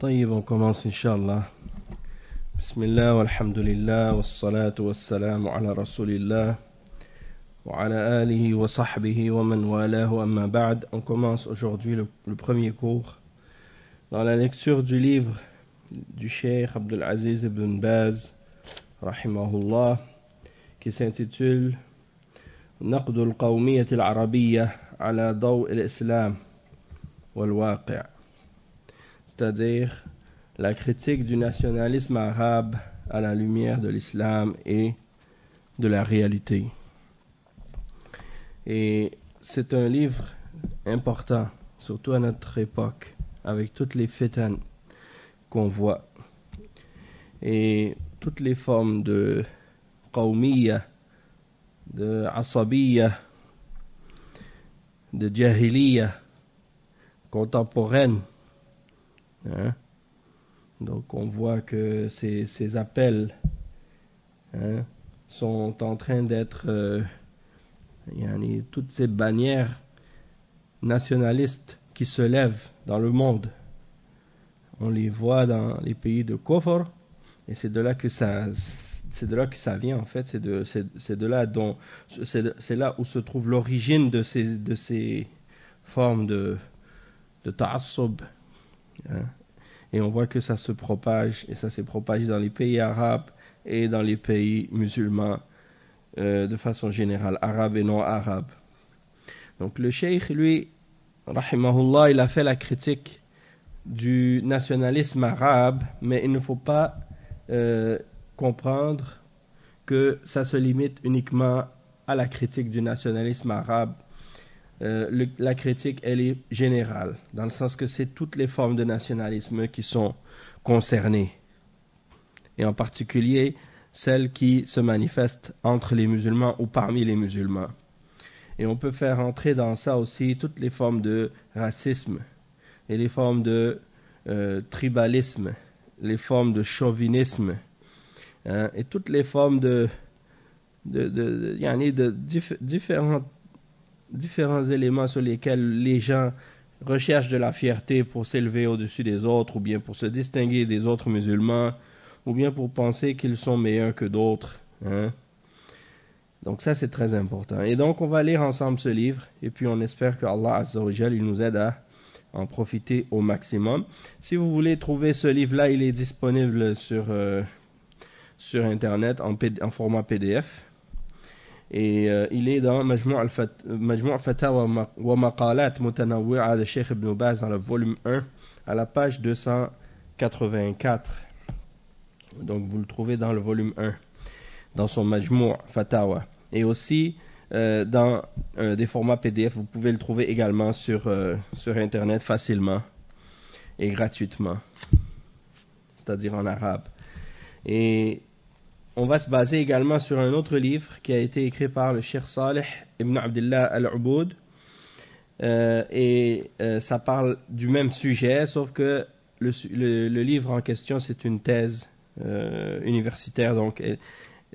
طيب on commence Inch'Allah. Bismillah walhamdulillah wassalatu wassalamu ala rasulillah wa ala alihi wa sahbihi wa man walahu amma ba'd. On commence aujourd'hui le premier cours dans la lecture du livre du Cheikh Abdul Aziz ibn Baz rahimahullah qui s'intitule نقد القومية العربية على ضوء الإسلام والواقع, c'est-à-dire la critique du nationalisme arabe à la lumière de l'islam et de la réalité. Et c'est un livre important, surtout à notre époque, avec toutes les fitan qu'on voit et toutes les formes de qawmiya, de asabiya, de jahiliya contemporaine. Donc on voit que ces appels sont en train d'être toutes ces bannières nationalistes qui se lèvent dans le monde. On les voit dans les pays de Kufr, et c'est de là que ça vient en fait. C'est là où se trouve l'origine de ces formes de ta'assub. Et on voit que ça se propage, et ça s'est propagé dans les pays arabes et dans les pays musulmans de façon générale, arabes et non arabes. Donc le cheikh, lui, rahimahullah, il a fait la critique du nationalisme arabe, mais il ne faut pas comprendre que ça se limite uniquement à la critique du nationalisme arabe. La critique, elle est générale, dans le sens que c'est toutes les formes de nationalisme qui sont concernées, et en particulier celles qui se manifestent entre les musulmans ou parmi les musulmans. Et on peut faire entrer dans ça aussi toutes les formes de racisme, et les formes de tribalisme, les formes de chauvinisme, et toutes les formes de différents éléments sur lesquels les gens recherchent de la fierté pour s'élever au-dessus des autres, ou bien pour se distinguer des autres musulmans, ou bien pour penser qu'ils sont meilleurs que d'autres. Donc ça, c'est très important. Et donc, on va lire ensemble ce livre, et puis on espère que Allah Azza wa Jal, il nous aide à en profiter au maximum. Si vous voulez trouver ce livre-là, il est disponible sur Internet en format PDF. Et il est dans Majmou' Fatawa wa Maqalat Mutanawwi'a de Cheikh Ibn Baz dans le volume 1 à la page 284. Donc vous le trouvez dans le volume 1, dans son Majmou' Fatawa. Et aussi dans des formats PDF, vous pouvez le trouver également sur Internet facilement et gratuitement, c'est-à-dire en arabe. Et on va se baser également sur un autre livre qui a été écrit par le Cheikh Saleh ibn Abdullah al-Uboud, et ça parle du même sujet, sauf que le livre en question, c'est une thèse universitaire, donc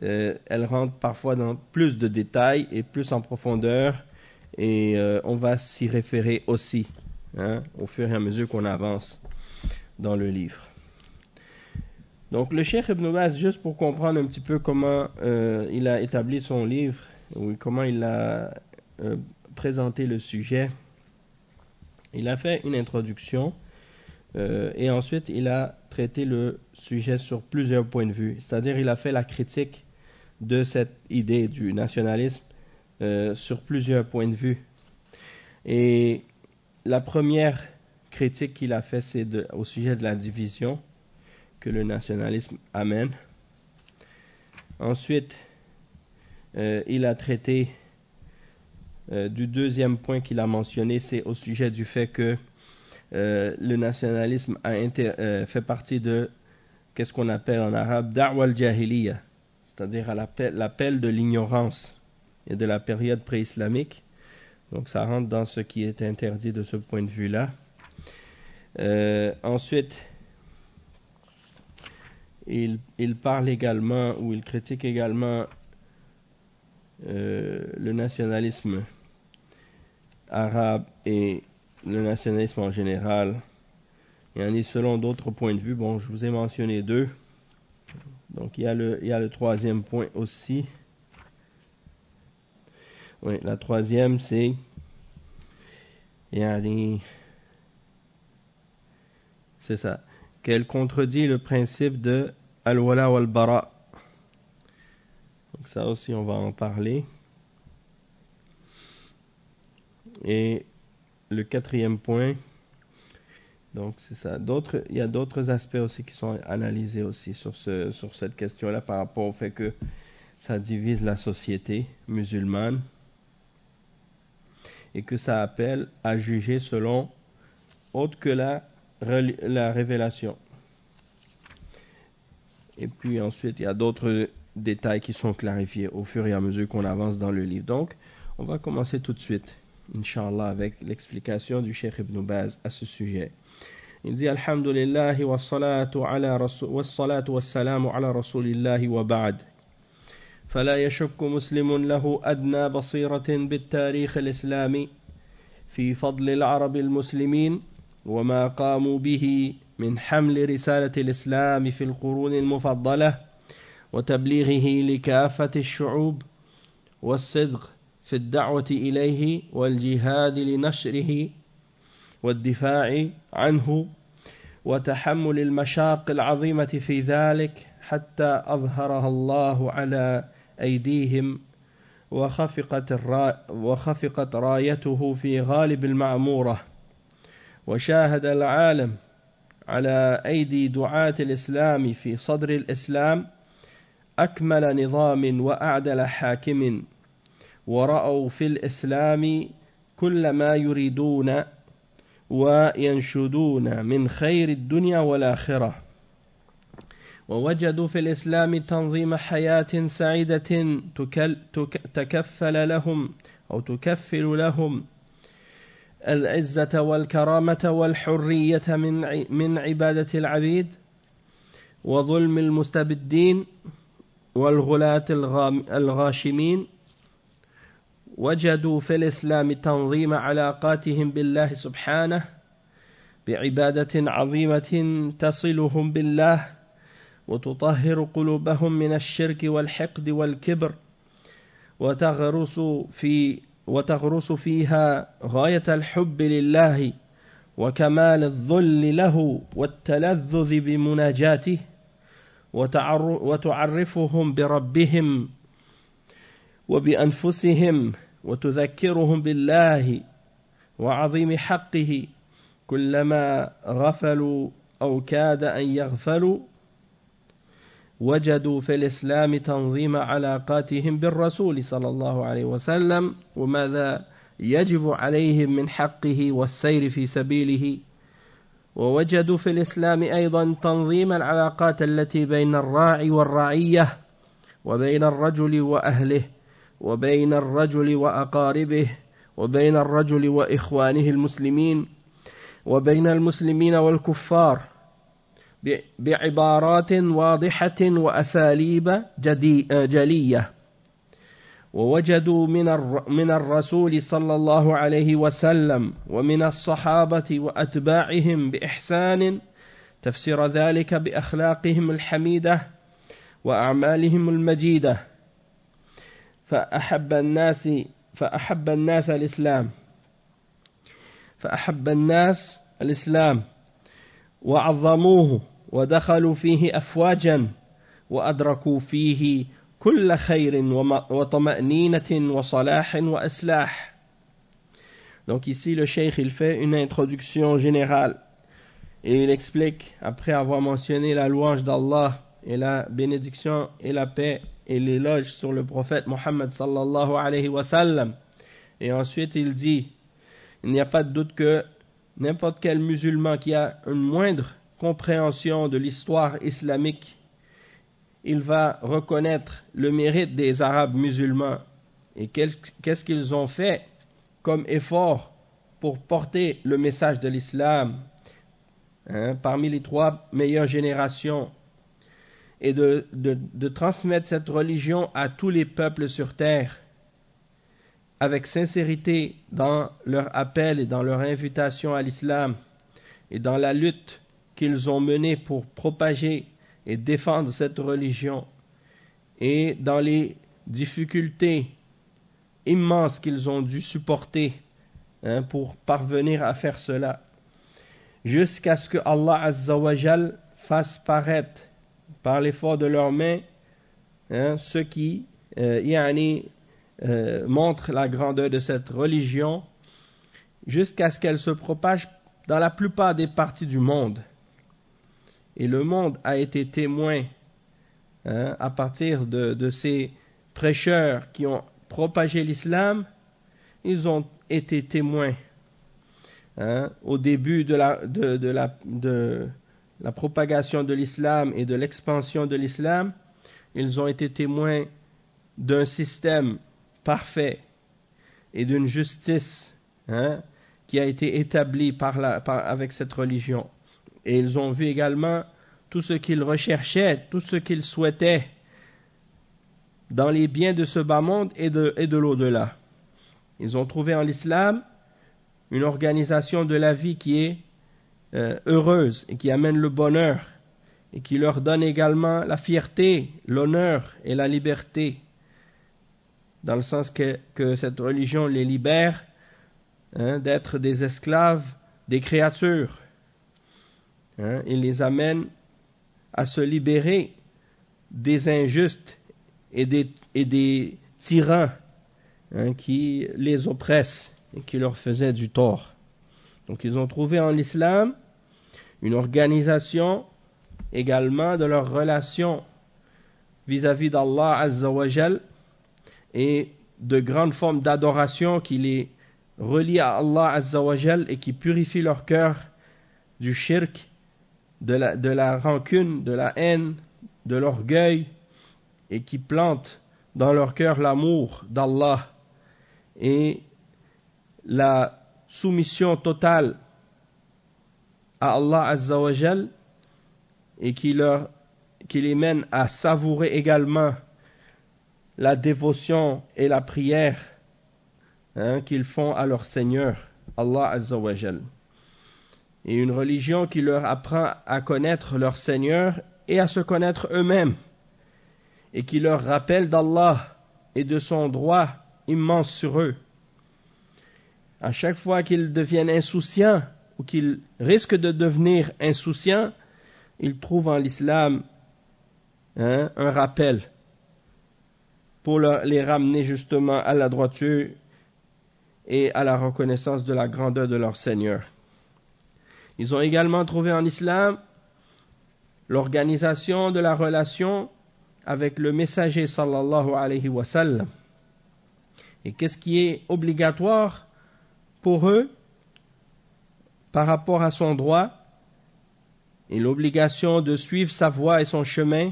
elle rentre parfois dans plus de détails et plus en profondeur, et on va s'y référer aussi au fur et à mesure qu'on avance dans le livre. Donc le Cheikh Ibn Baz, juste pour comprendre un petit peu comment il a établi son livre, ou comment il a présenté le sujet, il a fait une introduction, et ensuite il a traité le sujet sur plusieurs points de vue. C'est-à-dire il a fait la critique de cette idée du nationalisme sur plusieurs points de vue. Et la première critique qu'il a fait, c'est au sujet de la division que le nationalisme amène. Ensuite, il a traité du deuxième point qu'il a mentionné, c'est au sujet du fait que le nationalisme fait partie de qu'est-ce qu'on appelle en arabe da'wa al-jahiliya, c'est-à-dire à l'appel de l'ignorance et de la période pré-islamique. Donc ça rentre dans ce qui est interdit de ce point de vue-là. Ensuite, il parle également, ou il critique également le nationalisme arabe et le nationalisme en général Et selon d'autres points de vue, bon, je vous ai mentionné deux. Donc il y a le troisième point aussi. Oui, la troisième c'est c'est ça, qu'elle contredit le principe de al-wala wal-bara. Donc ça aussi on va en parler. Et le quatrième point, donc c'est ça. Il y a d'autres aspects aussi qui sont analysés aussi sur cette question-là par rapport au fait que ça divise la société musulmane et que ça appelle à juger selon autre que la révélation. Et puis ensuite, il y a d'autres détails qui sont clarifiés au fur et à mesure qu'on avance dans le livre. Donc, on va commencer tout de suite, Inch'Allah, avec l'explication du Cheikh Ibn Baz à ce sujet. Il dit Alhamdulillah wa salatu wassalamu ala rasulillahi wa ba'd. فلا يشك مسلم له أدنى بصيرة بالتاريخ الإسلامي في فضل العرب المسلمين وما قاموا به من حمل رسالة الإسلام في القرون المفضلة وتبليغه لكافة الشعوب والصدق في الدعوة إليه والجهاد لنشره والدفاع عنه وتحمل المشاق العظيمة في ذلك حتى أظهرها الله على أيديهم وخفقت رايته في غالب المعمورة وشاهد العالم على أيدي دعاة الإسلام في صدر الإسلام أكمل نظام وأعدل حاكم ورأوا في الإسلام كل ما يريدون وينشدون من خير الدنيا والآخرة ووجدوا في الإسلام تنظيم حياة سعيدة تكفل لهم العزة والكرامة والحرية من عبادة العبيد وظلم المستبدين والغلاة الغاشمين وجدوا في الإسلام تنظيم علاقاتهم بالله سبحانه بعبادة عظيمة تصلهم بالله وتطهر قلوبهم من الشرك والحقد والكبر وتغرس فيها غاية الحب لله وكمال الذل له والتلذذ بمناجاته وتعرفهم بربهم وبأنفسهم وتذكرهم بالله وعظيم حقه كلما غفلوا أو كاد أن يغفلوا وجدوا في الإسلام تنظيم علاقاتهم بالرسول صلى الله عليه وسلم وماذا يجب عليهم من حقه والسير في سبيله ووجدوا في الإسلام أيضا تنظيم العلاقات التي بين الراعي والرعية وبين الرجل وأهله وبين الرجل وأقاربه وبين الرجل وإخوانه المسلمين وبين المسلمين والكفار بعبارات واضحة وأساليب جلية ووجدوا من الرسول صلى الله عليه وسلم ومن الصحابة وأتباعهم بإحسان تفسير ذلك بأخلاقهم الحميدة وأعمالهم المجيدة فأحب الناس الإسلام وعظموه ودخلوا فيه أفواجا وأدركوا فيه كل خير وطمأنينة وصلاح وإصلاح. Donc ici le cheikh il fait une introduction générale et il explique, après avoir mentionné la louange d'Allah et la bénédiction et la paix et l'éloge sur le prophète Mohammed sallallahu alayhi wa sallam, et ensuite il dit il n'y a pas de doute que n'importe quel musulman qui a une moindre compréhension de l'histoire islamique, il va reconnaître le mérite des Arabes musulmans et qu'est-ce qu'ils ont fait comme effort pour porter le message de l'islam parmi les 3 meilleures générations et de transmettre cette religion à tous les peuples sur terre avec sincérité dans leur appel et dans leur invitation à l'islam et dans la lutte qu'ils ont menées pour propager et défendre cette religion, et dans les difficultés immenses qu'ils ont dû supporter pour parvenir à faire cela, jusqu'à ce que Allah Azza wa Jal fasse paraître par l'effort de leurs mains ce qui montre la grandeur de cette religion, jusqu'à ce qu'elle se propage dans la plupart des parties du monde. Et le monde a été témoin à partir de ces prêcheurs qui ont propagé l'islam. Ils ont été témoins au début de la propagation de l'islam et de l'expansion de l'islam. Ils ont été témoins d'un système parfait et d'une justice qui a été établie avec cette religion. Et ils ont vu également tout ce qu'ils recherchaient, tout ce qu'ils souhaitaient dans les biens de ce bas monde et de l'au-delà. Ils ont trouvé en l'islam une organisation de la vie qui est heureuse et qui amène le bonheur et qui leur donne également la fierté, l'honneur et la liberté, dans le sens que cette religion les libère d'être des esclaves des créatures. Il les amène à se libérer des injustes et des tyrans qui les oppressent et qui leur faisaient du tort. Donc ils ont trouvé en l'islam une organisation également de leur relation vis-à-vis d'Allah Azza wa Jal et de grandes formes d'adoration qui les relient à Allah Azza wa Jal et qui purifient leur cœur du shirk, de la rancune, de la haine, de l'orgueil, et qui plantent dans leur cœur l'amour d'Allah et la soumission totale à Allah Azza wa Jal, et qui les mène à savourer également la dévotion et la prière qu'ils font à leur Seigneur, Allah Azza wa Jal. Et une religion qui leur apprend à connaître leur Seigneur et à se connaître eux-mêmes, et qui leur rappelle d'Allah et de son droit immense sur eux. À chaque fois qu'ils deviennent insouciants ou qu'ils risquent de devenir insouciants, ils trouvent en l'islam un rappel pour les ramener justement à la droiture et à la reconnaissance de la grandeur de leur Seigneur. Ils ont également trouvé en islam l'organisation de la relation avec le messager sallallahu alayhi wa sallam. Et qu'est-ce qui est obligatoire pour eux par rapport à son droit et l'obligation de suivre sa voie et son chemin.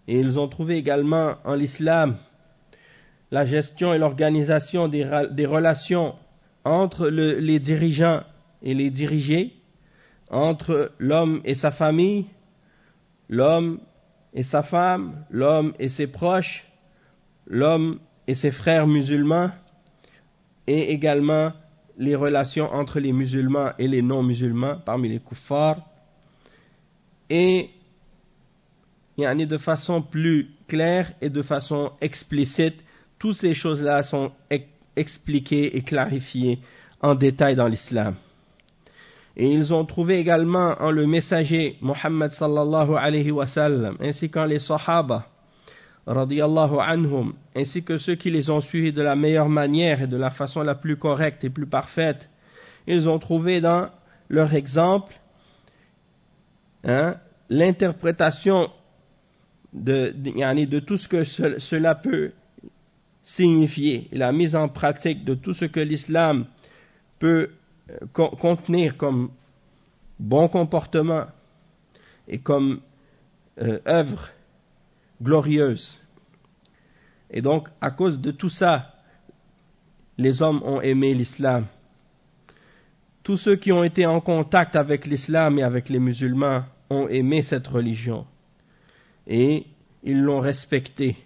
Et ils ont trouvé également en l'islam la gestion et l'organisation des relations entre les dirigeants et les dirigés, entre l'homme et sa famille, l'homme et sa femme, l'homme et ses proches, l'homme et ses frères musulmans, et également les relations entre les musulmans et les non-musulmans parmi les kuffars. Et de façon plus claire et de façon explicite, toutes ces choses-là sont expliquées et clarifiées en détail dans l'islam. Et ils ont trouvé également en le messager Muhammad sallallahu alayhi wa sallam, ainsi qu'en les sahaba radiyallahu anhum, ainsi que ceux qui les ont suivis de la meilleure manière et de la façon la plus correcte et plus parfaite, ils ont trouvé dans leur exemple l'interprétation de tout ce que cela peut signifier, et la mise en pratique de tout ce que l'islam peut contenir comme bon comportement et comme œuvre glorieuse. Et donc, à cause de tout ça, les hommes ont aimé l'islam. Tous ceux qui ont été en contact avec l'islam et avec les musulmans ont aimé cette religion. Et ils l'ont respectée.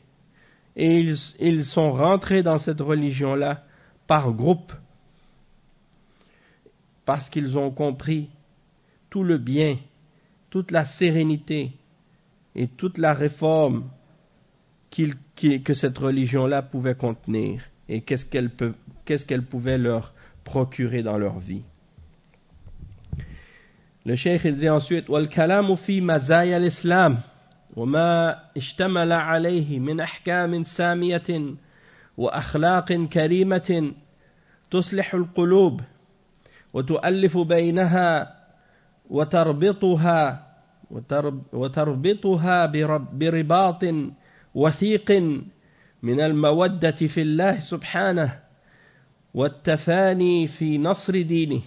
Et ils sont rentrés dans cette religion-là par groupe, parce qu'ils ont compris tout le bien, toute la sérénité et toute la réforme que cette religion-là pouvait contenir et qu'est-ce qu'elle pouvait leur procurer dans leur vie. Le cheikh il dit ensuite والكلام في مزايا الإسلام وما اشتمل عليه من أحكام سامية وأخلاق كريمة تصلح القلوب وتؤلف بينها وتربطها برباط وثيق من المودة في الله سبحانه والتفاني في نصر دينه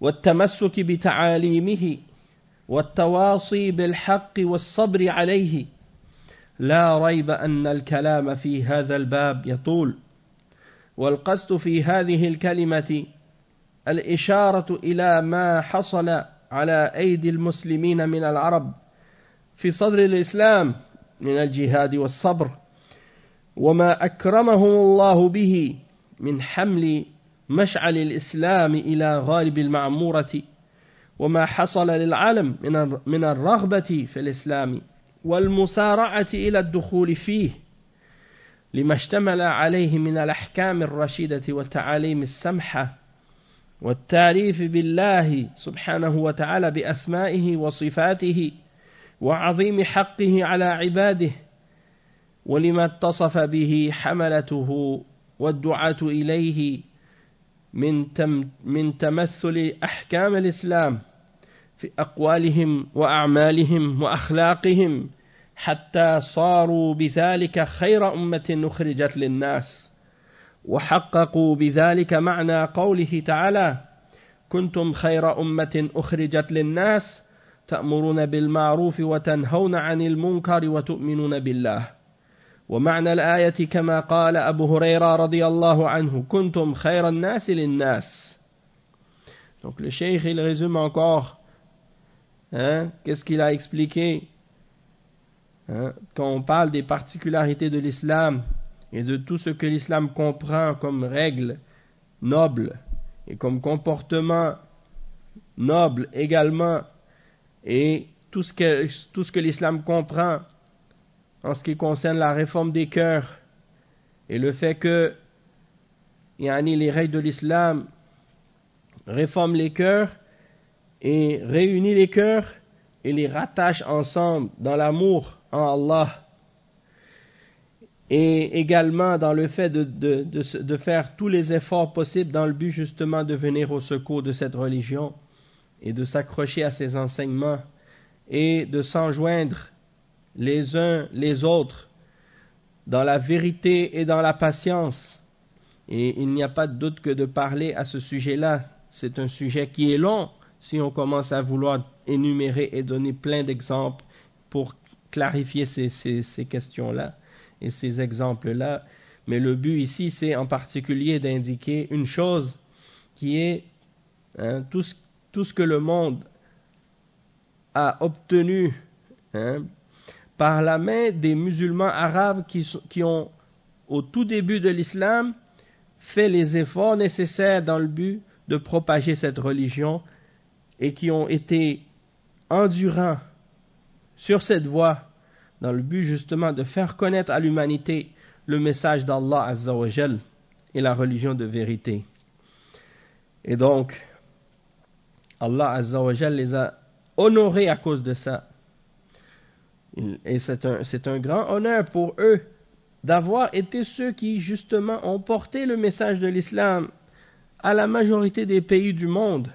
والتمسك بتعاليمه والتواصي بالحق والصبر عليه لا ريب أن الكلام في هذا الباب يطول والقصد في هذه الكلمة الإشارة إلى ما حصل على أيدي المسلمين من العرب في صدر الإسلام من الجهاد والصبر وما أكرمهم الله به من حمل مشعل الإسلام إلى غالب المعمورة وما حصل للعالم من الرغبة في الإسلام والمسارعة إلى الدخول فيه لما اشتمل عليه من الأحكام الرشيدة والتعاليم السمحة والتعريف بالله سبحانه وتعالى بأسمائه وصفاته وعظيم حقه على عباده ولما اتصف به حملته والدعاة إليه من تمثل أحكام الإسلام في أقوالهم وأعمالهم وأخلاقهم حتى صاروا بذلك خير أمة أخرجت للناس وحققوا بذلك معنى قوله تعالى كنتم خير أمة أخرجت للناس تأمرون بالمعروف وتنهون عن المنكر وتؤمنون بالله ومعنى الآية كما قال أبو هريرة رضي الله عنه كنتم خير الناس للناس. Donc le cheikh il résume encore qu'est-ce qu'il a expliqué quand on parle des particularités de l'islam et de tout ce que l'islam comprend comme règles nobles et comme comportement noble également et tout ce que l'islam comprend en ce qui concerne la réforme des cœurs et le fait que les règles de l'islam réforment les cœurs et réunissent les cœurs et les rattachent ensemble dans l'amour en Allah et également dans le fait de faire tous les efforts possibles dans le but justement de venir au secours de cette religion et de s'accrocher à ses enseignements et de s'enjoindre les uns les autres dans la vérité et dans la patience. Et il n'y a pas de doute que de parler à ce sujet-là, c'est un sujet qui est long si on commence à vouloir énumérer et donner plein d'exemples pour clarifier ces questions-là et ces exemples-là. Mais le but ici, c'est en particulier d'indiquer une chose qui est tout ce que le monde a obtenu par la main des musulmans arabes qui ont, au tout début de l'islam, fait les efforts nécessaires dans le but de propager cette religion et qui ont été endurants sur cette voie dans le but justement de faire connaître à l'humanité le message d'Allah Azza wa Jal et la religion de vérité. Et donc, Allah Azza wa Jal les a honorés à cause de ça. Et c'est un grand honneur pour eux d'avoir été ceux qui justement ont porté le message de l'islam à la majorité des pays du monde.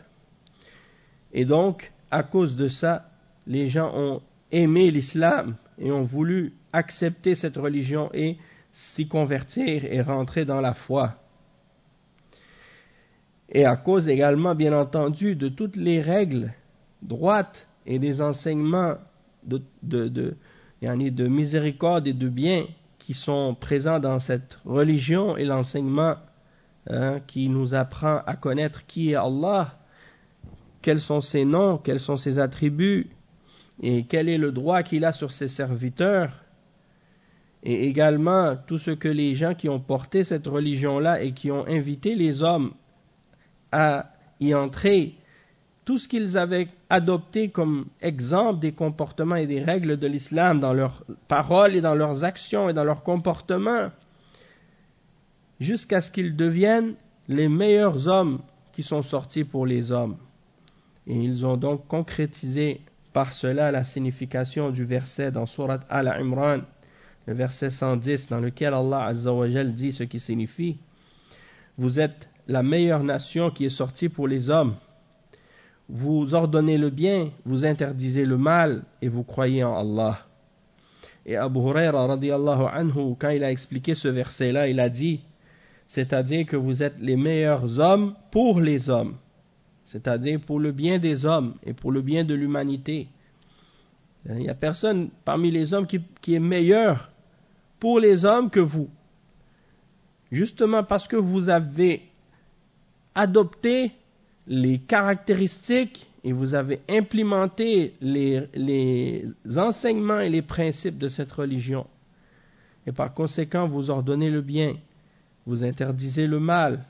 Et donc, à cause de ça, les gens ont aimé l'islam et ont voulu accepter cette religion et s'y convertir et rentrer dans la foi. Et à cause également, bien entendu, de toutes les règles droites et des enseignements de miséricorde et de bien qui sont présents dans cette religion et l'enseignement qui nous apprend à connaître qui est Allah, quels sont ses noms, quels sont ses attributs et quel est le droit qu'il a sur ses serviteurs, et également tout ce que les gens qui ont porté cette religion-là et qui ont invité les hommes à y entrer, tout ce qu'ils avaient adopté comme exemple des comportements et des règles de l'islam dans leurs paroles et dans leurs actions et dans leurs comportements, jusqu'à ce qu'ils deviennent les meilleurs hommes qui sont sortis pour les hommes. Et ils ont donc concrétisé par cela la signification du verset dans Surat Al-Imran, le verset 110, dans lequel Allah Azza wa Jal dit ce qui signifie: vous êtes la meilleure nation qui est sortie pour les hommes. Vous ordonnez le bien, vous interdisez le mal et vous croyez en Allah. Et Abu Huraira radiyallahu anhu, quand il a expliqué ce verset-là, il a dit, c'est-à-dire que vous êtes les meilleurs hommes pour les hommes, c'est-à-dire pour le bien des hommes et pour le bien de l'humanité. Il n'y a personne parmi les hommes qui est meilleur pour les hommes que vous. Justement parce que vous avez adopté les caractéristiques et vous avez implémenté les enseignements et les principes de cette religion. Et par conséquent, vous ordonnez le bien, vous interdisez le mal.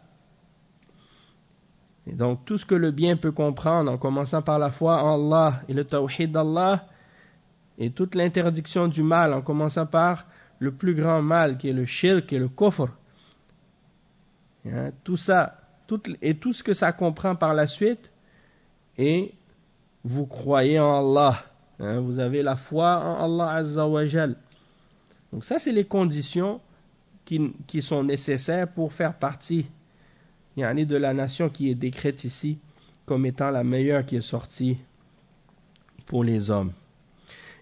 Et donc, tout ce que le bien peut comprendre, en commençant par la foi en Allah et le tawhid d'Allah, et toute l'interdiction du mal, en commençant par le plus grand mal, qui est le shirk et le kufr. Tout ça, tout ce que ça comprend par la suite, et vous croyez en Allah. Vous avez la foi en Allah Azza wa Jal. Donc ça, c'est les conditions qui sont nécessaires pour faire partie de la nation qui est décrite ici comme étant la meilleure qui est sortie pour les hommes.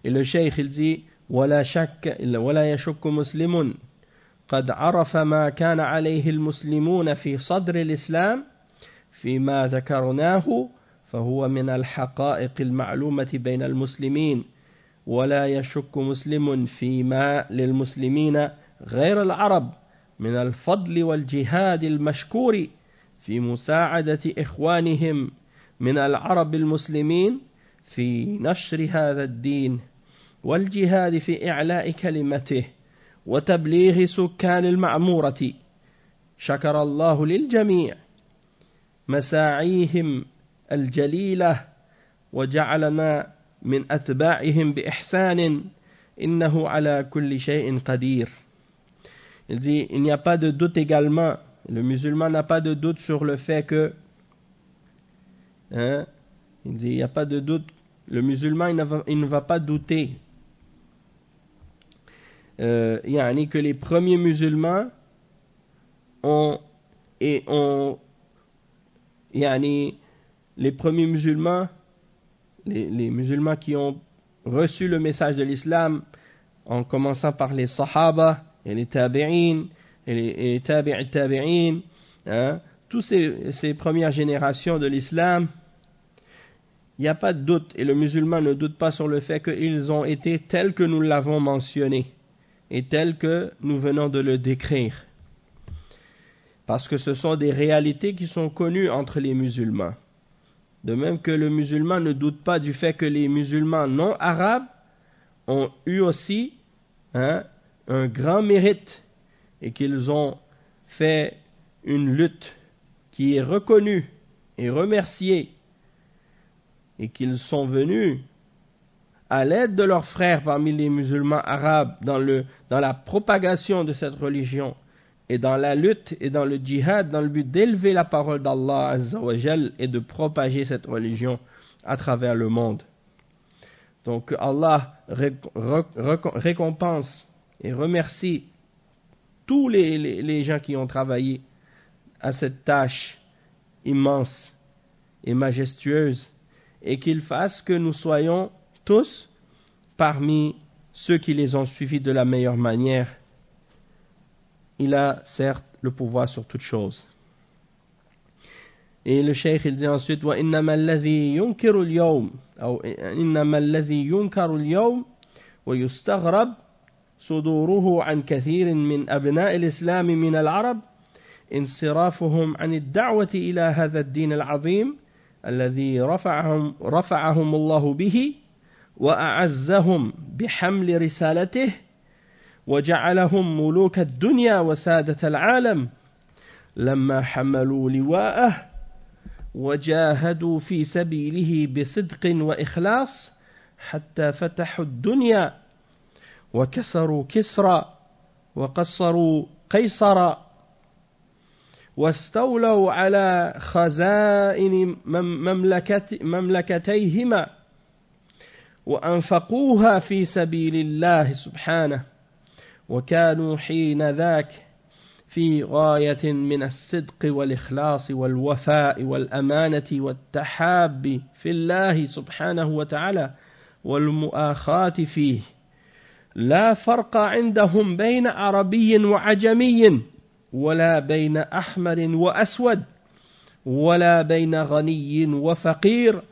Et le cheikh, il dit ولا يشك مسلم قد عرف ما كان عليه المسلمون في صدر الإسلام فيما ذكرناه فهو من الحقائق المعلومة بين المسلمين ولا يشك مسلم فيما للمسلمين غير العرب من الفضل والجهاد المشكور في مساعدة إخوانهم من العرب المسلمين في نشر هذا الدين والجهاد في إعلاء كلمته وتبليغ سكان المعمورة. شكر الله للجميع مساعيهم الجليلة وجعلنا من أتباعهم بإحسان إنه على كل شيء قدير. Il dit, il n'y a pas de doute également, le musulman n'a pas de doute sur le fait que, il dit, il n'y a pas de doute, le musulman il ne va pas douter que les premiers musulmans les musulmans qui ont reçu le message de l'islam, en commençant par les sahaba et les tabi'in et les tabi'in, tous ces premières générations de l'islam, il n'y a pas de doute, et le musulman ne doute pas sur le fait qu'ils ont été tels que nous l'avons mentionné et tels que nous venons de le décrire, parce que ce sont des réalités qui sont connues entre les musulmans. De même que le musulman ne doute pas du fait que les musulmans non arabes ont eu aussi un grand mérite et qu'ils ont fait une lutte qui est reconnue et remerciée, et qu'ils sont venus à l'aide de leurs frères parmi les musulmans arabes dans la propagation de cette religion et dans la lutte et dans le djihad, dans le but d'élever la parole d'Allah Azza wa Jal et de propager cette religion à travers le monde. Donc Allah récompense et remercie tous les gens qui ont travaillé à cette tâche immense et majestueuse, et qu'il fasse que nous soyons tous parmi ceux qui les ont suivis de la meilleure manière. Il a certes le pouvoir sur toute chose. Et le cheikh il dit ensuite وإنما الذي ينكر اليوم أو إنما الذي ينكر اليوم ويستغرب صدوره عن كثير من أبناء الإسلام من العرب انصرافهم عن الدعوة إلى هذا الدين العظيم الذي رفعهم الله به وأعزهم بحمل رسالته وجعلهم ملوك الدنيا وسادة العالم لما حملوا لواءه وجاهدوا في سبيله بصدق وإخلاص حتى فتحوا الدنيا وكسروا كسرى وقصروا قيصرا واستولوا على خزائن مملكتيهما وأنفقوها في سبيل الله سبحانه وكانوا حين ذاك في غاية من الصدق والإخلاص والوفاء والأمانة والتحاب في الله سبحانه وتعالى والمؤاخاة فيه لا فرق عندهم بين عربي وعجمي ولا بين أحمر وأسود ولا بين غني وفقير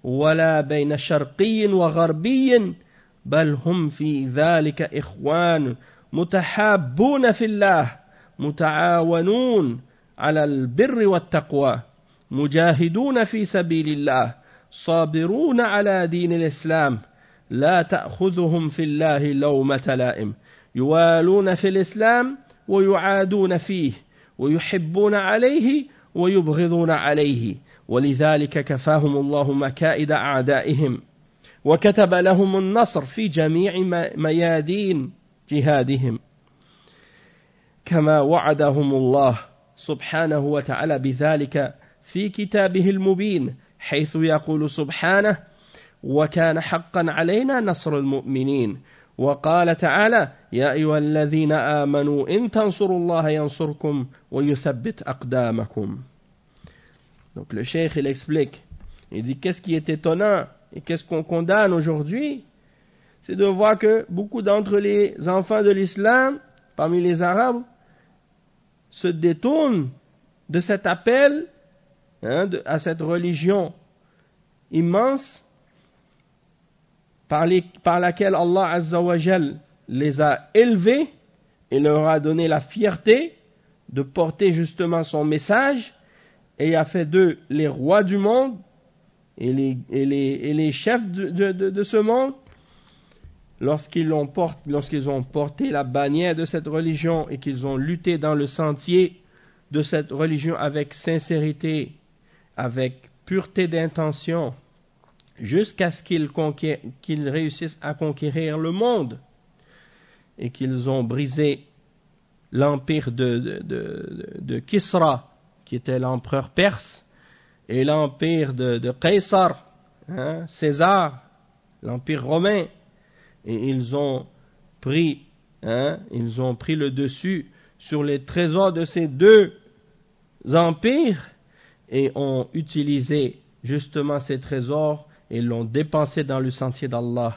ولا بين شرقي وغربي بل هم في ذلك إخوان متحابون في الله متعاونون على البر والتقوى مجاهدون في سبيل الله صابرون على دين الإسلام لا تأخذهم في الله لومة لائم يوالون في الإسلام ويعادون فيه ويحبون عليه ويبغضون عليه ولذلك كفاهم الله مكائد أعدائهم وكتب لهم النصر في جميع ميادين جهادهم كما وعدهم الله سبحانه وتعالى بذلك في كتابه المبين حيث يقول سبحانه وكان حقا علينا نصر المؤمنين وقال تعالى يا أيها الذين آمنوا إن تنصروا الله ينصركم ويثبت أقدامكم. Donc le cheikh il explique, il dit qu'est-ce qui est étonnant et qu'est-ce qu'on condamne aujourd'hui, c'est de voir que beaucoup d'entre les enfants de l'islam parmi les arabes se détournent de cet appel à cette religion immense par laquelle Allah Azza wa Jal les a élevés et leur a donné la fierté de porter justement son message et a fait d'eux les rois du monde et les chefs de ce monde. Lorsqu'ils ont porté la bannière de cette religion et qu'ils ont lutté dans le sentier de cette religion avec sincérité, avec pureté d'intention, jusqu'à ce qu'ils réussissent à conquérir le monde et qu'ils ont brisé l'empire de Kisra, qui était l'empereur perse, et l'empire de Qaysar, César, l'empire romain, et ils ont pris le dessus sur les trésors de ces deux empires et ont utilisé justement ces trésors et l'ont dépensé dans le sentier d'Allah.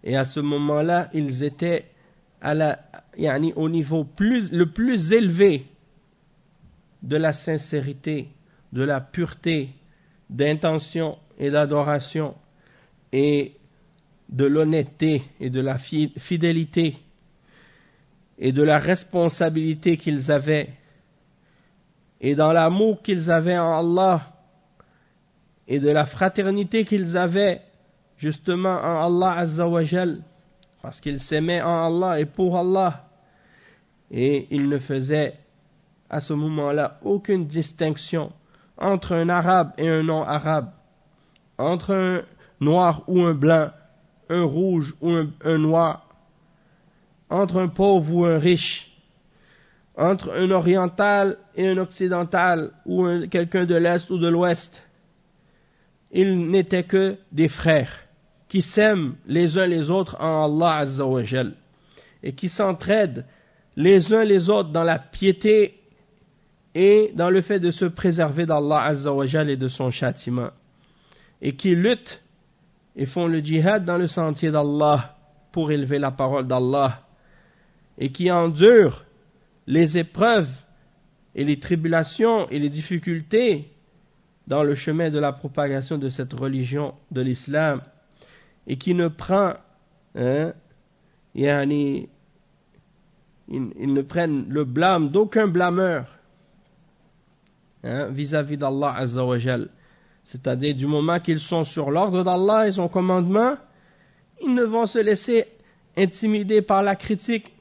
Et à ce moment-là, ils étaient au niveau le plus élevé de la sincérité, de la pureté, d'intention et d'adoration, et de l'honnêteté et de la fidélité, et de la responsabilité qu'ils avaient, et dans l'amour qu'ils avaient en Allah, et de la fraternité qu'ils avaient justement en Allah Azza wa Jal, parce qu'ils s'aimaient en Allah et pour Allah, et ils ne faisaient à ce moment-là aucune distinction entre un arabe et un non-arabe, entre un noir ou un blanc, un rouge ou un noir, entre un pauvre ou un riche, entre un oriental et un occidental, ou quelqu'un de l'Est ou de l'Ouest. Ils n'étaient que des frères qui s'aiment les uns les autres en Allah Azza wa Jal et qui s'entraident les uns les autres dans la piété et dans le fait de se préserver d'Allah Azza wa Jal et de son châtiment, et qui luttent et font le djihad dans le sentier d'Allah pour élever la parole d'Allah, et qui endurent les épreuves et les tribulations et les difficultés dans le chemin de la propagation de cette religion de l'islam, et qui ne prend ils ne prennent le blâme d'aucun blâmeur vis-à-vis d'Allah Azza wa Jal. C'est-à-dire du moment qu'ils sont sur l'ordre d'Allah et son commandement, ils ne vont se laisser intimider par la critique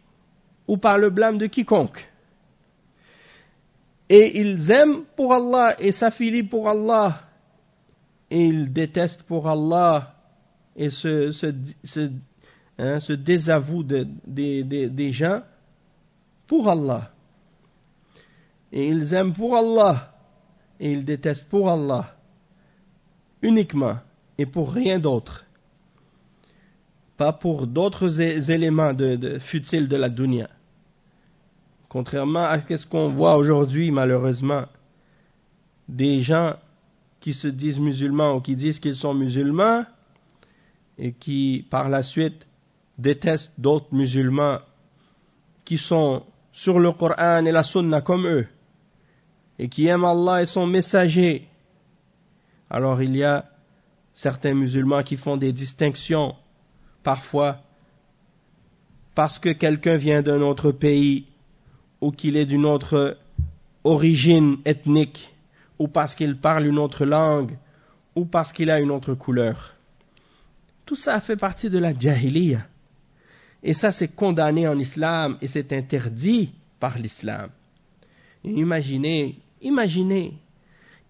ou par le blâme de quiconque. Et ils aiment pour Allah et s'affilient pour Allah. Et ils détestent pour Allah et se désavouent des gens pour Allah. Et ils aiment pour Allah et ils détestent pour Allah uniquement et pour rien d'autre. Pas pour d'autres éléments futiles de la dunya. Contrairement à ce qu'on voit aujourd'hui malheureusement, des gens qui se disent musulmans ou qui disent qu'ils sont musulmans et qui par la suite détestent d'autres musulmans qui sont sur le Coran et la Sunna comme eux et qui aiment Allah et son messager. Alors il y a certains musulmans qui font des distinctions parfois parce que quelqu'un vient d'un autre pays ou qu'il est d'une autre origine ethnique ou parce qu'il parle une autre langue ou parce qu'il a une autre couleur. Tout ça fait partie de la jahiliya. Et ça, c'est condamné en islam et c'est interdit par l'islam. Et imaginez,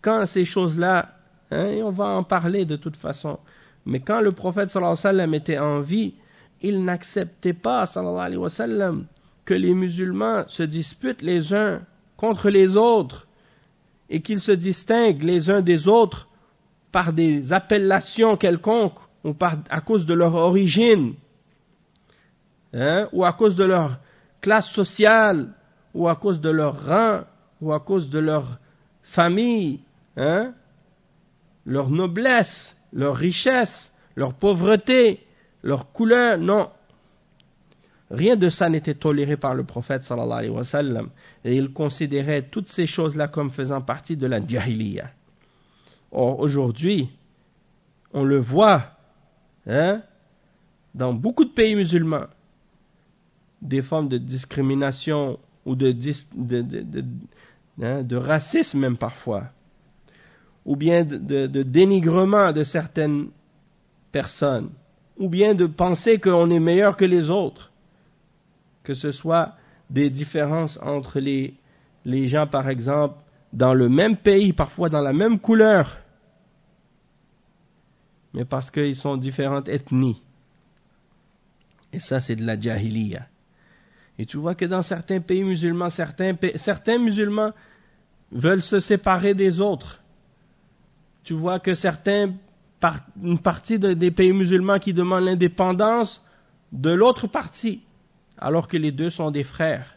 quand ces choses-là, et on va en parler de toute façon, mais quand le prophète sallallahu alayhi wa sallam était en vie, il n'acceptait pas, sallallahu alayhi wa sallam, que les musulmans se disputent les uns contre les autres et qu'ils se distinguent les uns des autres par des appellations quelconques ou à cause de leur origine, ou à cause de leur classe sociale, ou à cause de leur rang, ou à cause de leur famille, leur noblesse, leur richesse, leur pauvreté, leur couleur. Non. Rien de ça n'était toléré par le prophète sallallahu alayhi wa sallam. Et il considérait toutes ces choses-là comme faisant partie de la jahiliya. Or, aujourd'hui, on le voit, dans beaucoup de pays musulmans, des formes de discrimination ou de racisme même parfois, ou bien de dénigrement de certaines personnes, ou bien de penser qu'on est meilleur que les autres, que ce soit des différences entre les gens, par exemple, dans le même pays, parfois dans la même couleur, mais parce qu'ils sont différentes ethnies. Et ça, c'est de la jahiliya. Et tu vois que dans certains pays musulmans, certains musulmans veulent se séparer des autres. Tu vois que une partie des pays musulmans qui demandent l'indépendance de l'autre partie, alors que les deux sont des frères.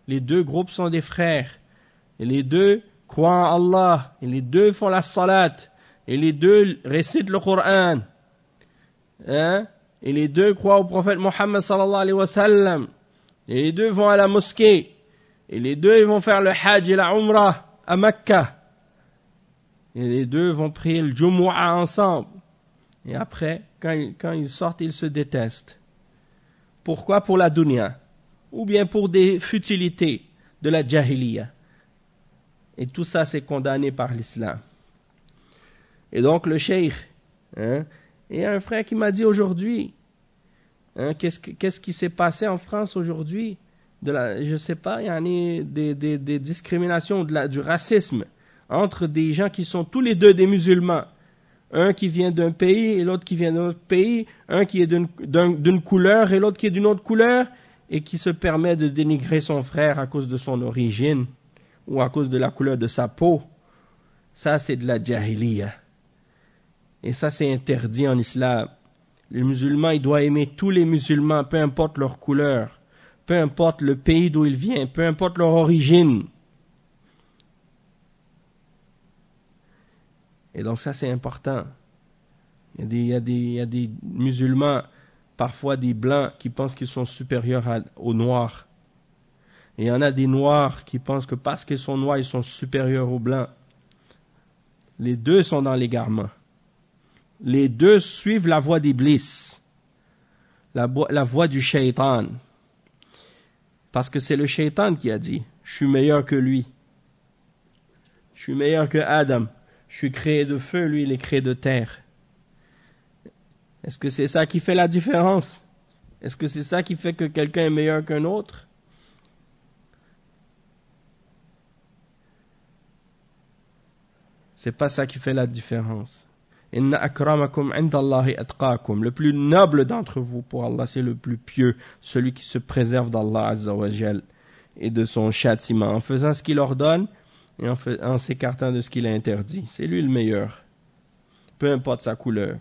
Les deux groupes sont des frères. Et les deux croient en Allah. Et les deux font la salat. Et les deux récitent le Coran. Et les deux croient au prophète Mohammed sallallahu alayhi wa sallam. Et les deux vont à la mosquée. Et les deux ils vont faire le hajj et la umrah à Mecca. Et les deux vont prier le Jumu'ah ensemble. Et après, quand ils sortent, ils se détestent. Pourquoi? Pour la dunya. Ou bien pour des futilités de la jahiliya. Et tout ça, c'est condamné par l'islam. Et donc, le cheikh, il y a un frère qui m'a dit aujourd'hui, qu'est-ce qui s'est passé en France aujourd'hui? Je ne sais pas, il y a des discriminations, du racisme entre des gens qui sont tous les deux des musulmans. Un qui vient d'un pays et l'autre qui vient d'un autre pays, un qui est d'une couleur et l'autre qui est d'une autre couleur, et qui se permet de dénigrer son frère à cause de son origine ou à cause de la couleur de sa peau. Ça, c'est de la jahiliya. Et ça, c'est interdit en islam. Le musulman, il doit aimer tous les musulmans, peu importe leur couleur, peu importe le pays d'où ils viennent, peu importe leur origine. Et donc ça, c'est important. Il y a des musulmans, parfois des blancs, qui pensent qu'ils sont supérieurs aux noirs. Et il y en a des noirs qui pensent que parce qu'ils sont noirs, ils sont supérieurs aux blancs. Les deux sont dans l'égarement. Les deux suivent la voie d'Iblis, la voie du shaitan. Parce que c'est le shaitan qui a dit, je suis meilleur que lui. Je suis meilleur que Adam. Je suis créé de feu, lui, il est créé de terre. Est-ce que c'est ça qui fait la différence? Est-ce que c'est ça qui fait que quelqu'un est meilleur qu'un autre? C'est pas ça qui fait la différence. Inna akramakum indallahi atqakum. Le plus noble d'entre vous pour Allah, c'est le plus pieux, celui qui se préserve d'Allah Azza wa Jal et de son châtiment, en faisant ce qu'il ordonne et en s'écartant de ce qu'il a interdit. C'est lui le meilleur. Peu importe sa couleur,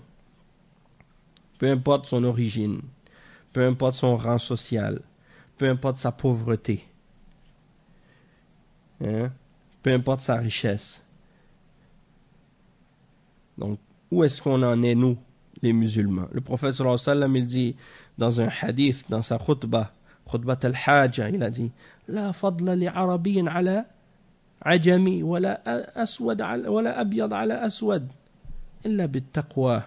peu importe son origine, peu importe son rang social, peu importe sa pauvreté, peu importe sa richesse. Donc, où est-ce qu'on en est, nous, les musulmans? Le prophète sallallahu alayhi wa sallam, il dit dans un hadith, dans sa khutbah al-Hajjah, il a dit La fadla li arabiyyin ala ajami, wala aswad wala abyad ala aswad, illa bit taqwa.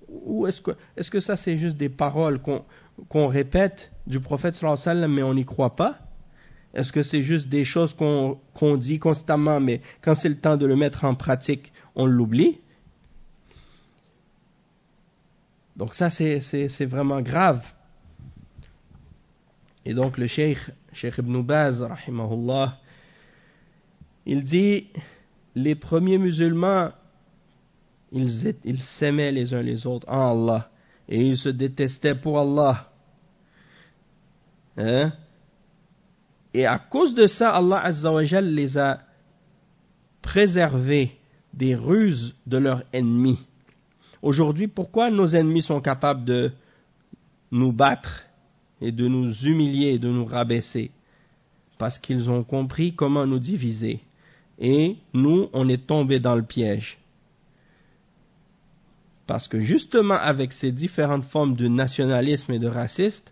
Ou est-ce que ça c'est juste des paroles qu'on répète du prophète sallallahu alayhi wa sallam, mais on n'y croit pas? Est-ce que c'est juste des choses qu'on dit constamment, mais quand c'est le temps de le mettre en pratique, on l'oublie? Donc ça, c'est vraiment grave. Et donc le Cheikh Ibn Baz, rahimahullah, il dit, les premiers musulmans, ils s'aimaient les uns les autres en Allah, et ils se détestaient pour Allah. Et à cause de ça, Allah Azza wa Jal les a préservés des ruses de leurs ennemis. Aujourd'hui, pourquoi nos ennemis sont capables de nous battre et de nous humilier et de nous rabaisser? Parce qu'ils ont compris comment nous diviser. Et nous, on est tombés dans le piège. Parce que justement, avec ces différentes formes de nationalisme et de racisme,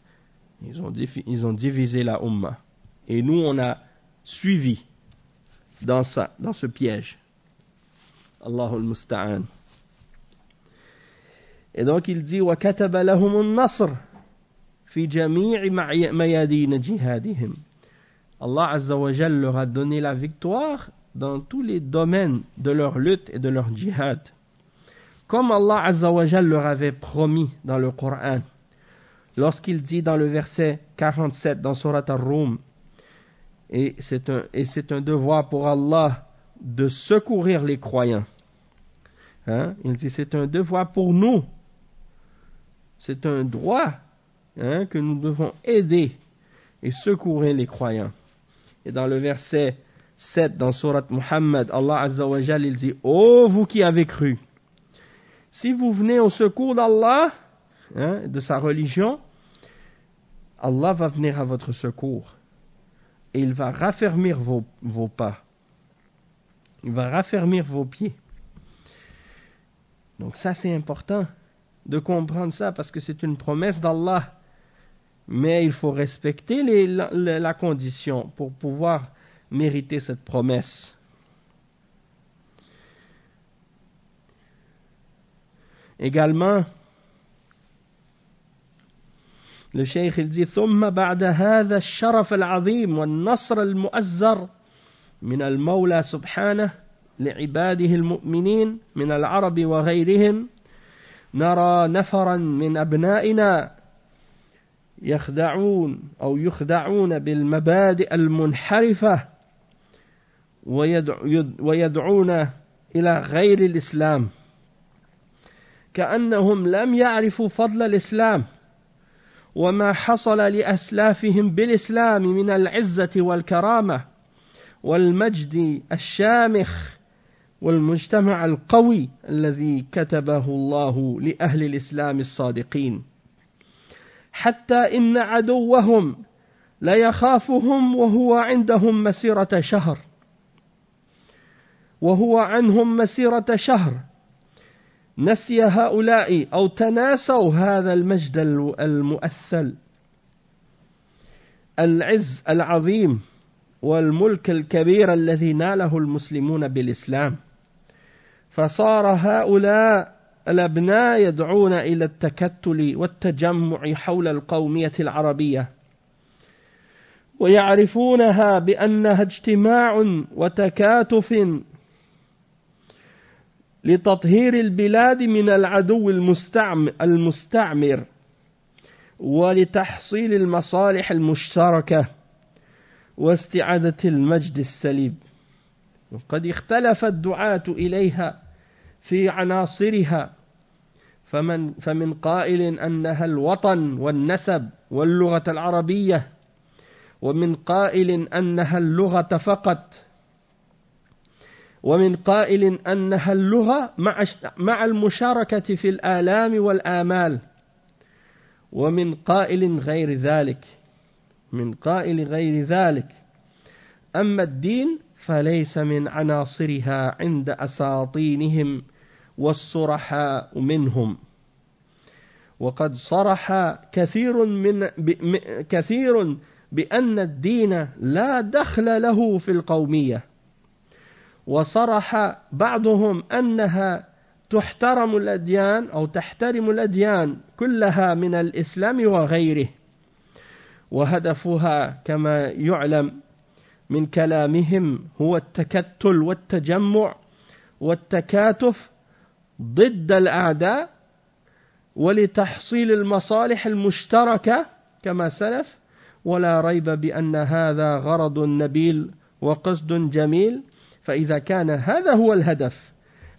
ils ont divisé la Ummah. Et nous, on a suivi dans ce piège. Allahul Musta'an. Et donc il dit وَكَتَبَ لَهُمُ النَّصْرِ فِي جَمِيعِ مَيَادِينَ جِهَادِهِمْ. Allah Azza wa Jal leur a donné la victoire dans tous les domaines de leur lutte et de leur djihad. Comme Allah Azza wa Jal leur avait promis dans le Coran, lorsqu'il dit dans le verset 47 dans Surat Ar-Rum, et c'est un devoir pour Allah de secourir les croyants. Il dit c'est un devoir pour nous. C'est un droit que nous devons aider et secourir les croyants. Et dans le verset 7 dans Surat Muhammad, Allah Azza wa Jal, il dit ô vous qui avez cru, si vous venez au secours d'Allah, de sa religion, Allah va venir à votre secours. Et il va raffermir vos pas. Il va raffermir vos pieds. Donc ça, c'est important de comprendre ça parce que c'est une promesse d'Allah. Mais il faut respecter la condition pour pouvoir mériter cette promesse. Également, le Cheikh il dit ثم بعد هذا الشرف العظيم والنصر المؤزر من المولى سبحانه لعباده المؤمنين من العرب وغيرهم نرى نفرا من أبنائنا يخدعون بالمبادئ المنحرفة ويدعون إلى غير الإسلام كأنهم لم يعرفوا فضل الإسلام وما حصل لأسلافهم بالإسلام من العزة والكرامة والمجد الشامخ والمجتمع القوي الذي كتبه الله لأهل الإسلام الصادقين حتى إن عدوهم ليخافهم وهو عنهم مسيرة شهر نسي هؤلاء أو تناسوا هذا المجد المؤثل العز العظيم والملك الكبير الذي ناله المسلمون بالإسلام فصار هؤلاء الأبناء يدعون إلى التكتل والتجمع حول القومية العربية ويعرفونها بأنها اجتماع وتكاتف لتطهير البلاد من العدو المستعمر ولتحصيل المصالح المشتركة واستعادة المجد السليب. وقد اختلف الدعاة إليها في عناصرها، فمن قائل أنها الوطن والنسب واللغة العربية، ومن قائل أنها اللغة فقط، ومن قائل أنها اللغة مع المشاركة في الآلام والآمال، ومن قائل غير ذلك، من قائل غير ذلك. أما الدين فليس من عناصرها عند أساطينهم والصرحاء منهم. وقد صرح كثير بأن الدين لا دخل له في القومية، وصرح بعضهم أنها تحترم الأديان أو تحترم الأديان كلها من الإسلام وغيره، وهدفها كما يعلم من كلامهم هو التكتل والتجمع والتكاتف ضد الأعداء ولتحصيل المصالح المشتركة كما سلف. ولا ريب بأن هذا غرض نبيل وقصد جميل. فإذا كان هذا هو الهدف،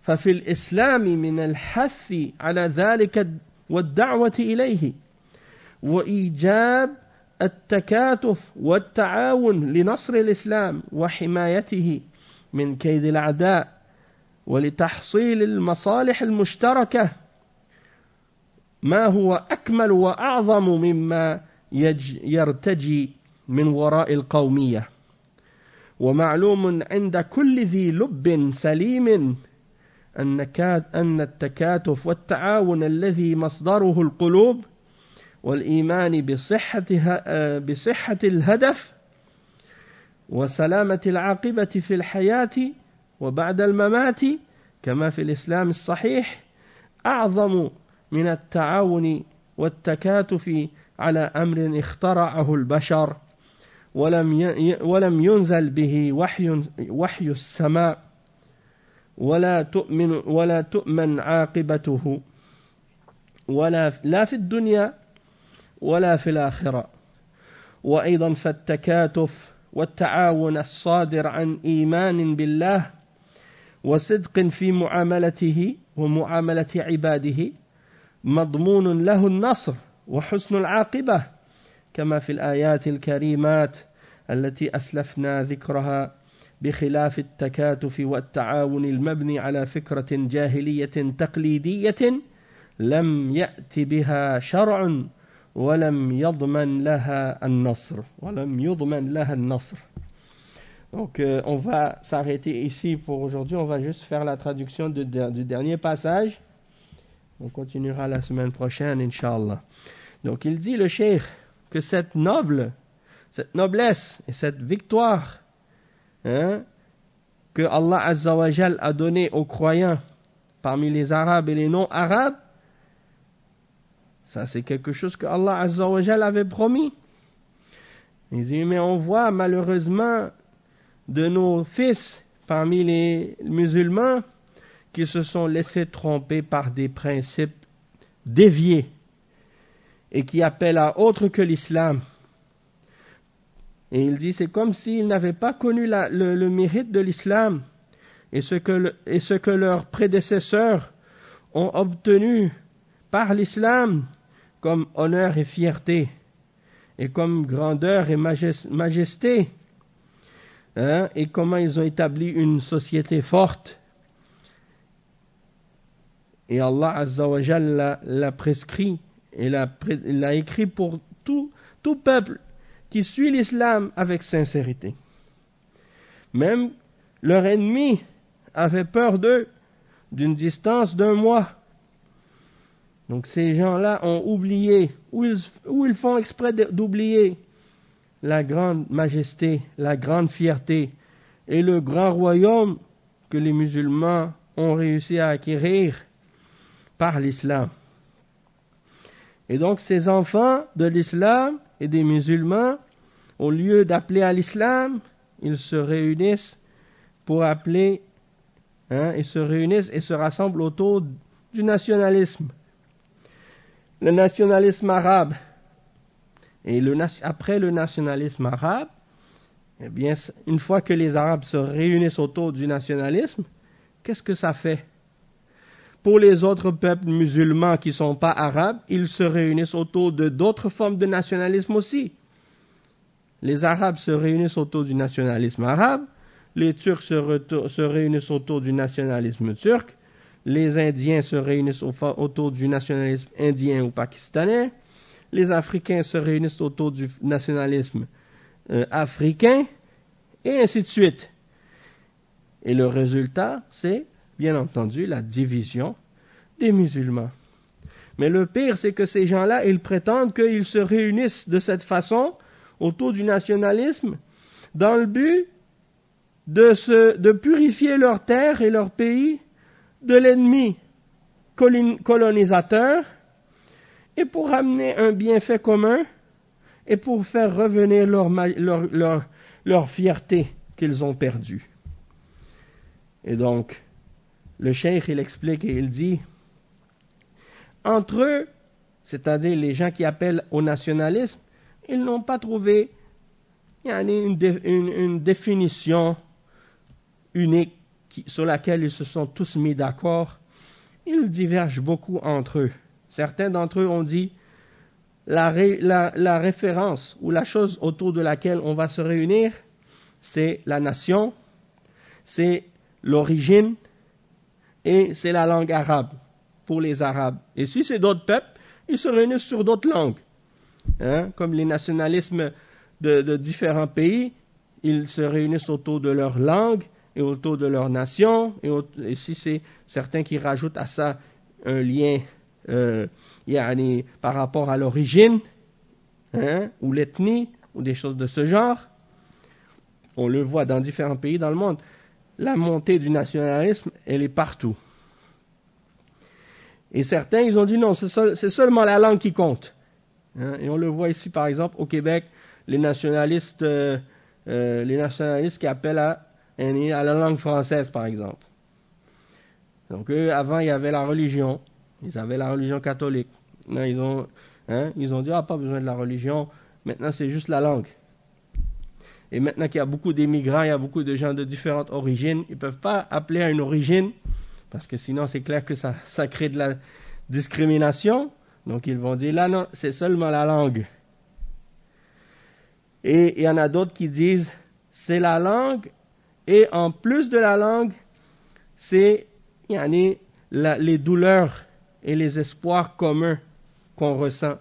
ففي الإسلام من الحث على ذلك والدعوة إليه وإيجاب التكاتف والتعاون لنصر الإسلام وحمايته من كيد الأعداء ولتحصيل المصالح المشتركة، ما هو أكمل وأعظم مما يرتجي من وراء القومية. ومعلوم عند كل ذي لب سليم أن التكاتف والتعاون الذي مصدره القلوب والإيمان بصحة الهدف وسلامة العاقبة في الحياة وبعد الممات كما في الإسلام الصحيح أعظم من التعاون والتكاتف على أمر اخترعه البشر ولم ينزل به وحي السماء ولا تؤمن عاقبته لا في الدنيا ولا في الآخرة. وأيضا فالتكاتف والتعاون الصادر عن إيمان بالله وصدق في معاملته ومعاملة عباده مضمون له النصر وحسن العاقبة كما في الآيات الكريمات التي أسلفنا ذكرها، بخلاف التكاتف والتعاون المبني على فكرة جاهلية تقليدية لم يأت بها شرع ولم يضمن لها النصر. Donc on va s'arrêter ici pour aujourd'hui. On va juste faire la traduction du dernier passage. On continuera la semaine prochaine, Inch'Allah. Donc il dit le cheikh que cette noblesse et cette victoire que Allah Azza wa Jal a donnée aux croyants parmi les Arabes et les non-Arabes, ça c'est quelque chose que Allah Azza wa Jal avait promis. Il dit mais on voit malheureusement de nos fils parmi les musulmans qui se sont laissés tromper par des principes déviés et qui appellent à autre que l'islam. Et il dit c'est comme s'ils n'avaient pas connu le mérite de l'islam et ce que leurs prédécesseurs ont obtenu par l'islam comme honneur et fierté et comme grandeur et majesté, et comment ils ont établi une société forte. Et Allah Azza wa Jalla l'a prescrit et l'a écrit pour tout peuple qui suit l'islam avec sincérité. Même leur ennemi avait peur d'eux d'une distance d'1 mois. Donc ces gens-là ont oublié, ou ils font exprès d'oublier la grande majesté, la grande fierté et le grand royaume que les musulmans ont réussi à acquérir par l'islam. Et donc ces enfants de l'islam et des musulmans, au lieu d'appeler à l'islam, ils se réunissent pour appeler, ils se réunissent et se rassemblent autour du nationalisme. Le nationalisme arabe. Et après le nationalisme arabe, Eh bien, une fois que les Arabes se réunissent autour du nationalisme, qu'est-ce que ça fait? Pour les autres peuples musulmans qui ne sont pas arabes, ils se réunissent autour de d'autres formes de nationalisme aussi. Les Arabes se réunissent autour du nationalisme arabe, les Turcs se réunissent autour du nationalisme turc, les Indiens se réunissent autour du nationalisme indien ou pakistanais, les Africains se réunissent autour du nationalisme africain, et ainsi de suite. Et le résultat, c'est, bien entendu, la division des musulmans. Mais le pire, c'est que ces gens-là, ils prétendent qu'ils se réunissent de cette façon autour du nationalisme dans le but de purifier leur terre et leur pays de l'ennemi colonisateur et pour amener un bienfait commun et pour faire revenir leur fierté qu'ils ont perdue. Et donc, le cheikh, il explique et il dit, entre eux, c'est-à-dire les gens qui appellent au nationalisme, ils n'ont pas trouvé une définition unique sur laquelle ils se sont tous mis d'accord. Ils divergent beaucoup entre eux. Certains d'entre eux ont dit la référence ou la chose autour de laquelle on va se réunir, c'est la nation, c'est l'origine et c'est la langue arabe pour les Arabes. Et si c'est d'autres peuples, ils se réunissent sur d'autres langues. Comme les nationalismes de différents pays, ils se réunissent autour de leur langue et autour de leur nation. Et si c'est certains qui rajoutent à ça un lien par rapport à l'origine, ou l'ethnie, ou des choses de ce genre, on le voit dans différents pays dans le monde. La montée du nationalisme, elle est partout. Et certains, ils ont dit non, c'est seulement la langue qui compte. Et on le voit ici, par exemple, au Québec, les nationalistes qui appellent à la langue française, par exemple. Donc, eux, avant, il y avait la religion. Ils avaient la religion catholique. Là, ils ont dit, pas besoin de la religion. Maintenant, c'est juste la langue. Et maintenant qu'il y a beaucoup d'immigrants, il y a beaucoup de gens de différentes origines, ils ne peuvent pas appeler à une origine, parce que sinon, c'est clair que ça crée de la discrimination. Donc, ils vont dire, là, non, c'est seulement la langue. Et il y en a d'autres qui disent, c'est la langue, et en plus de la langue, c'est les douleurs et les espoirs communs qu'on ressent,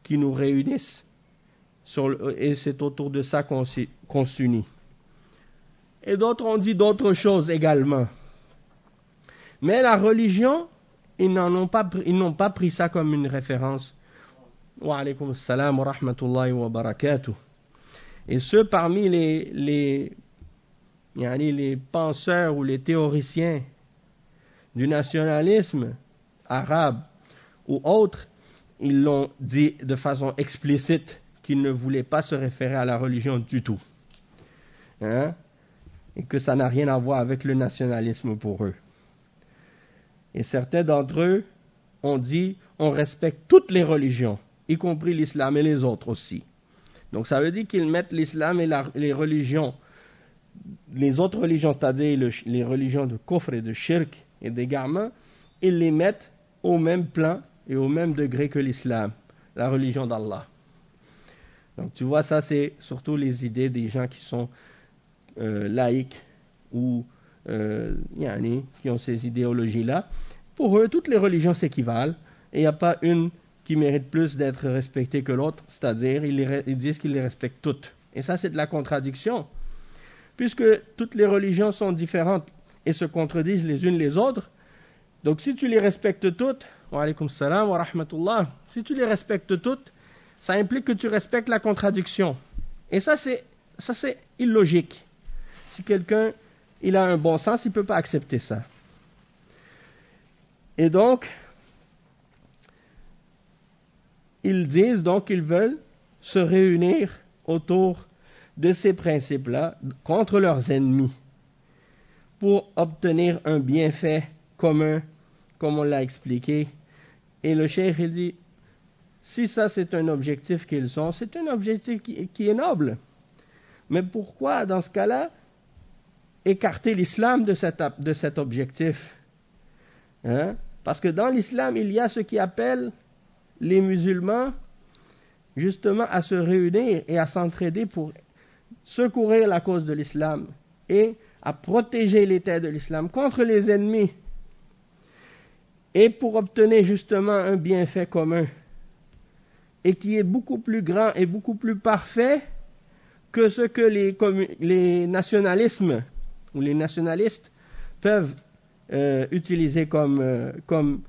qui nous réunissent. Et c'est autour de ça qu'on s'unit. Et d'autres ont dit d'autres choses également. Mais la religion, ils n'ont pas pris ça comme une référence. Wa alaykum assalam wa rahmatullahi wa barakatuh. Et ceux parmi les penseurs ou les théoriciens du nationalisme arabe ou autres, ils l'ont dit de façon explicite qu'ils ne voulaient pas se référer à la religion du tout. Et que ça n'a rien à voir avec le nationalisme pour eux. Et certains d'entre eux ont dit on respecte toutes les religions, y compris l'islam et les autres aussi. Donc ça veut dire qu'ils mettent l'islam et les religions, les autres religions, c'est-à-dire les religions de kufr et de shirk et d'égarement, ils les mettent au même plan et au même degré que l'islam, la religion d'Allah. Donc tu vois, ça c'est surtout les idées des gens qui sont laïcs ou qui ont ces idéologies-là. Pour eux, toutes les religions s'équivalent et il n'y a pas une qui mérite plus d'être respectée que l'autre, c'est-à-dire ils disent qu'ils les respectent toutes. Et ça c'est de la contradiction, puisque toutes les religions sont différentes et se contredisent les unes les autres. Donc si tu les respectes toutes, wa alaykum salam wa rahmatullah, si tu les respectes toutes, ça implique que tu respectes la contradiction. Et ça c'est illogique. Si quelqu'un il a un bon sens, il ne peut pas accepter ça. Et donc, ils disent donc qu'ils veulent se réunir autour de ces principes-là contre leurs ennemis pour obtenir un bienfait commun, comme on l'a expliqué. Et le cheikh, il dit, si ça c'est un objectif qu'ils ont, c'est un objectif qui est noble. Mais pourquoi, dans ce cas-là, écarter l'islam de cet objectif? Parce que dans l'islam, il y a ce qui appelle les musulmans justement à se réunir et à s'entraider pour secourir la cause de l'islam et à protéger les terres de l'islam contre les ennemis et pour obtenir justement un bienfait commun et qui est beaucoup plus grand et beaucoup plus parfait que ce que les nationalismes ou les nationalistes peuvent utiliser comme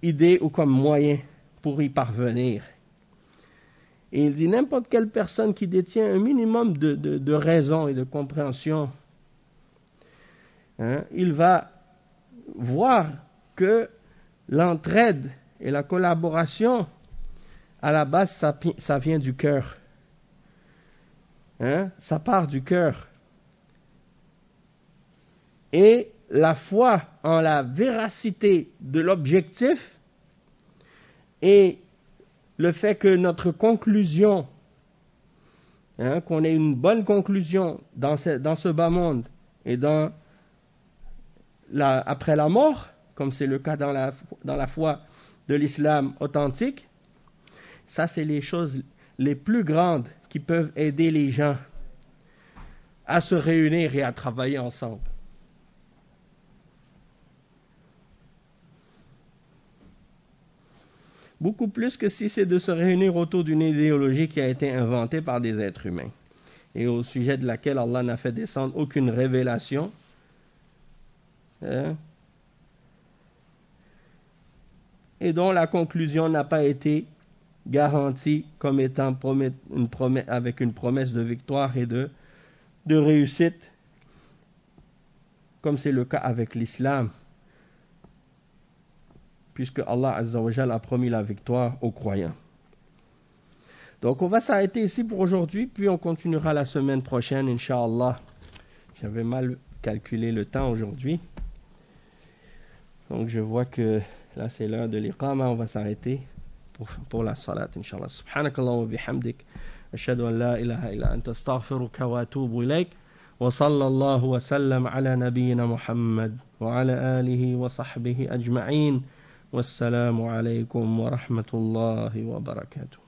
idée ou comme moyen pour y parvenir. Et il dit n'importe quelle personne qui détient un minimum de raison et de compréhension, il va voir que l'entraide et la collaboration, à la base, ça vient du cœur. Ça part du cœur. Et la foi en la véracité de l'objectif et le fait que notre conclusion, qu'on ait une bonne conclusion dans ce bas monde et après la mort, comme c'est le cas dans la foi de l'islam authentique, ça c'est les choses les plus grandes qui peuvent aider les gens à se réunir et à travailler ensemble. Beaucoup plus que si c'est de se réunir autour d'une idéologie qui a été inventée par des êtres humains et au sujet de laquelle Allah n'a fait descendre aucune révélation. Et dont la conclusion n'a pas été garantie comme étant avec une promesse de victoire et de réussite, comme c'est le cas avec l'islam, puisque Allah Azza wa Jal a promis la victoire aux croyants. Donc on va s'arrêter ici pour aujourd'hui, puis on continuera la semaine prochaine, Inch'Allah. J'avais mal calculé le temps aujourd'hui. Donc je vois que là c'est l'heure de l'iqama, on va s'arrêter pour la salat, Inch'Allah. Subhanakallah wa bihamdik, ashhadu an la ilaha illa anta astaghfiruka wa atubu ilayk, wa sallallahu wa sallam ala nabiyyina Muhammad wa ala alihi wa sahbihi ajma'in. Wassalamu alaykum wa rahmatullahi wa barakatuh.